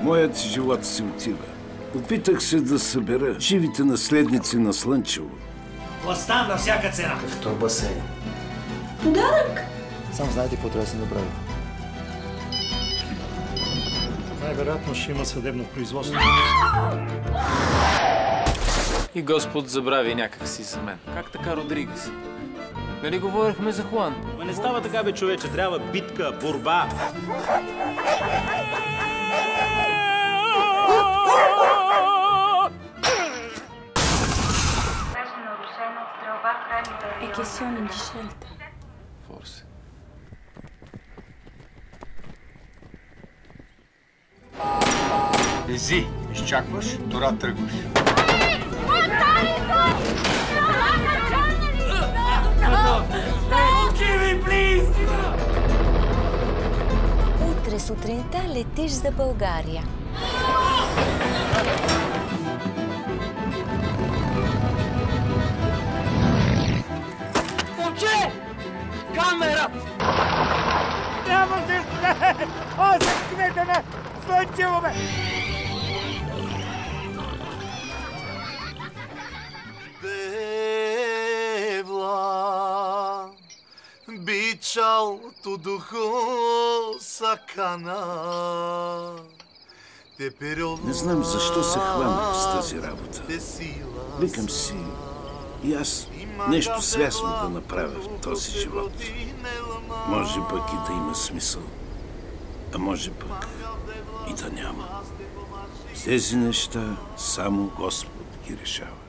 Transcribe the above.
Моят живот си отива. Опитах се да събера живите наследници на Слънчево. Властта на всяка цена. В този басейн. Подарък! Сам знаете какво трябва да се направи. Най-вероятно ще има съдебно производство. И Господ забрави някак си за мен. Как така, Родригес? Нали говорихме за Хуан? Ма не става така, бе, човече. Трябва битка, борба. È questione di scelta. Forse. Ези, изчакваш, тора тръгваш. Утре сутринта летиш за България. Момче! Камера! Няма да спре! О, се скнете ме! Слънчево ме! Девла, бичал ту духу сакана. Не знам защо се хванах с тази работа. Викам си, и аз нещо свясно да направя в този живот. Може пък и да има смисъл, а може пък и да няма. Тези неща само Господ ги решава.